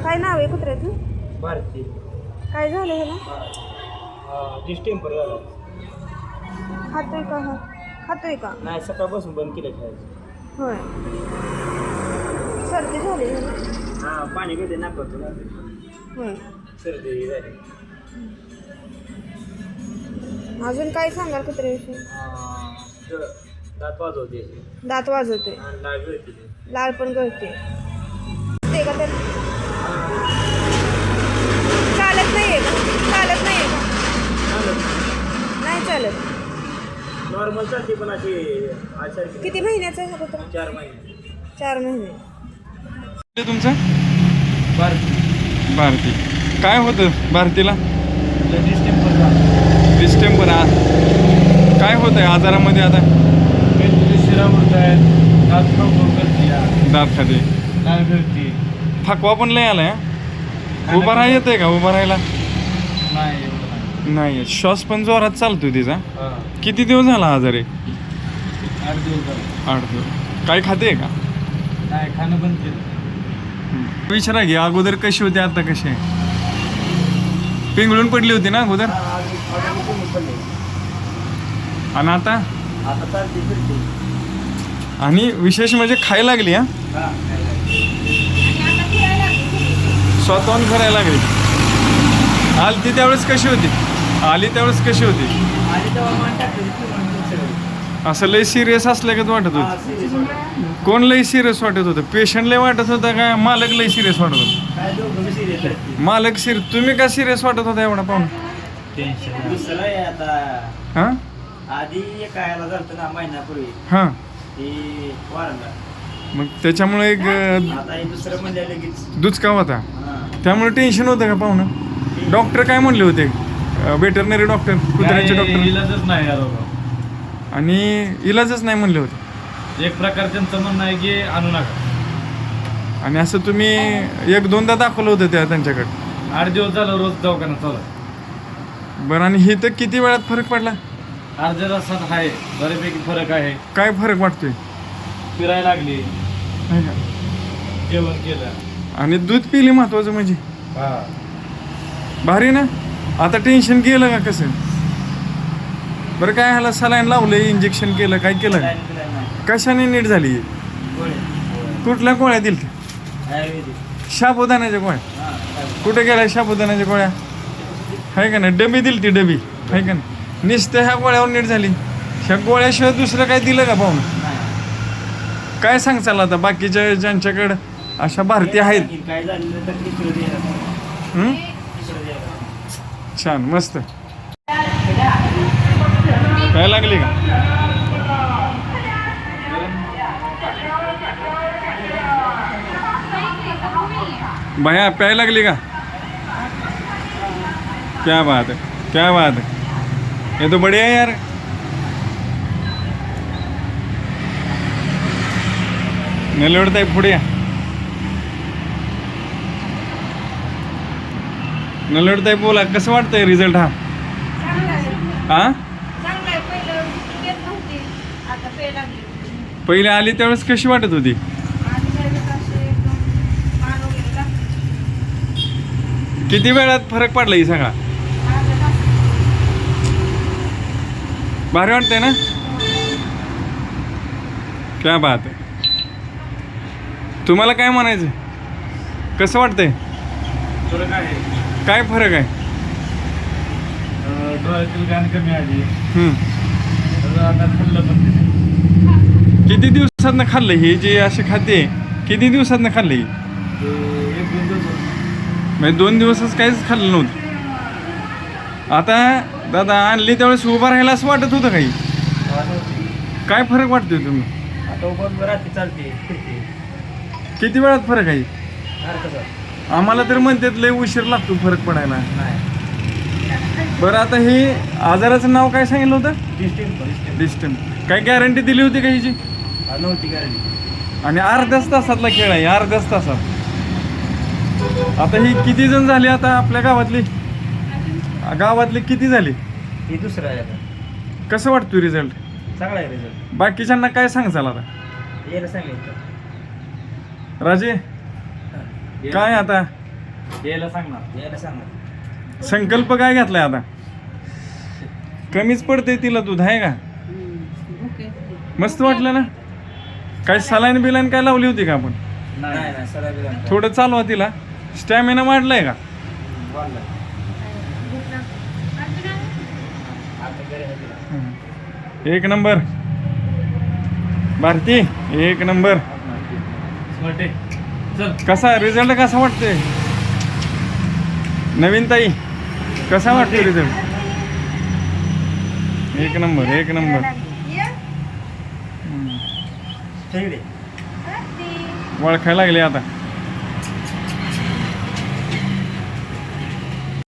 काय नाव आहे कुत्र्याचं? भारती. काय झालं ह्याला? डिस्टेंपर झाला. खातोय का हा? खातोय का? नाही, सकाळपासून बंद केलं खायचं. होय. सर्दी झाली ह्याला? हां, पाणी कधी नाकावतो ना. होय. सर्दी झाली. अजून काय सांगाल कुत्र्याविषयी? दात वाजवते. दात वाजवतोय, लाल गळती. लाल पण गळते. ते का त्याला चालत नाहीये का? चालत नाहीये का? नाही चालत. नॉर्मल चालते पण अशी आचार. किती महिन्याचा आहे हा कुत्रा? 4 महिने. 4 महिने. तुमचं भारती. भारती काय होतं भारतीला? डिस्टेंपर झाला. डिस्टेंपर काय होतं आहे आजारामध्ये आता? शिरा उडत आहेत, दात करते, दात खाते, लाल गळती. थकवा पण लय आलाय. उभा राहा येतंय का? उभा राहायला नाही एवढं नाही. श्वास पण जोरात चालतोय तिचा. नाही. किती दिवस झाला आजारी? 8 दिवस झाले. 8 दिवस. काय खाते का? नाही, खाणं बंद केलं. विचारा घे अगोदर कशी होती आता कशी आहे? पिंगळून पडली होती ना अगोदर, आणि आता? आता चालते फिरते. आणि विशेष म्हणजे खायला लागली. हा, स्वतःहून करायला लागली. आली ती त्यावेळेस कशी होती? आली त्यावेळेस कशी होती? आणि तेव्हा मान टाकली की म्हणून सगळं. असं लय सिरियस असल्यागत वाटत होतं? सिरियस वाटलं. कोण लय सिरियस वाटत होतं? पेशंट लय वाटत होता का मालक लय सिरियस वाटत होता? काय दोघं सिरियस आहेत. मालक सिरियस. तुम्ही का सिरियस वाटत होता एवढा पाहून? टेन्शन दुसरं आहे आता. हां आधी एक आयला झालं ना महिन्यापूर्वी, हां. ते वारला. मग त्याच्यामुळे एक आता हे दुसरं म्हणजे लगेच. दुचका होता, हां. त्यामुळे टेन्शन होतं का पाहुणं? डॉक्टर काय म्हणले होते? वेटरनरी डॉक्टर, कुत्र्याचे डॉक्टर? इलाजच नाही यार. आणि इलाजच नाही म्हणले होते. एक प्रकार त्यांचं म्हणणं आहे की आणू नका. आणि असं तुम्ही 1-2दा दाखवलं होतं त्यांच्याकडे? 8 दिवस झालं रोज दवाखान्यात चालू. बरं. आणि हे तर किती वेळात फरक पडला? अर्ध्या तासात आहे, बऱ्यापैकी फरक आहे. काय फरक वाटतोय? फिरायला लागली, नाही का? जेवण केलं. आणि दूध पिली महत्वाचं म्हणजे. हा. भारी ना. आता टेन्शन गेलं का कसं? बरं काय ह्याला सलाईन लावलं, इंजेक्शन केलं, काय केलं? कशाने नीट झाली? कुठल्या गोळ्या दिल्या? साबुदाण्याच्या गोळ्या. कुठे गेल्या साबुदाण्याच्या गोळ्या? आहे का नाही? डबी दिली ती डबी, आहे का नाही? नुसतं ह्या गोळ्यावर नीट झाली. ह्या गोळ्याशिवाय दुसरं काय दिलं का पाहून? काय सांगचाल आता बाकीच्या ज्यांच्याकडं अशा भारतीय आहेत? छान मस्त. काय लागली का? भैया प्यायला लागली का? क्या बात है, क्या बात है. ये तो बढ़िया है यार. नलवडताय पुढे या. नलवडताय बोला, कसं वाटतंय रिझल्ट हा? हा, पहिले आली त्यावेळेस कशी वाटत होती? किती वेळात फरक पडला ही सगळा? भारी वाटतंय ना? क्या बात आहे. तुम्हाला काय म्हणायचं? कसं वाटतंय? काय फरक आहे? डोळ्यातील घाण कमी आली. आता खाल्लं पण किती दिवसातनं खाल्लं हे जे असे खाते? किती दिवसातनं खाल्लं ही? 1-2 दिवस. म्हणजे 2 दिवसच काहीच खाल्लं नव्हतं. आता दादा आणली त्यावेळेस उभं राहायला असं वाटत होतं काही? काय फरक वाटतोय तुम्ही? आता उभं राहते, चालते, फिरते. किती वेळात फरक आहे? कसं आम्हाला तर म्हणतात लय उशीर लागतो फरक पडायला. नाही. बरं आता हे आजाराचं नाव काय सांगितलं होतं? डिस्टेंपर. डिस्टम. काय गॅरंटी दिली होती का हिची? नव्हती गॅरंटी. आणि अर्ध्याच तासातला खेळ आहे, अर्ध्याच तासात. आता ही किती जण झाली आता आपल्या गावातली? गावातली किती झाली? हे दुसरं आहे आता. कसं वाटतोय रिझल्ट? चांगला आहे रिझल्ट. बाकीच्यांना काय सांगचाल आता? यायला सांगितलं. राजे काय आता यायला सांगणार. संकल्प काय घातलाय आता? कमीच पडते तिला दूध आहे का? मस्त वाटलं ना? काय सलाईन बिलाईन काय लावली होती का आपण? नाही थोडं चालवा तिला. स्टॅमिना वाढलाय का? एक नंबर भारती, एक नंबर. चल कसा रिझल्ट कसा वाटतोय? नवीन ताई कसा वाटतोय रिझल्ट? एक नंबर, एक नंबर. वळखायला लागले आता.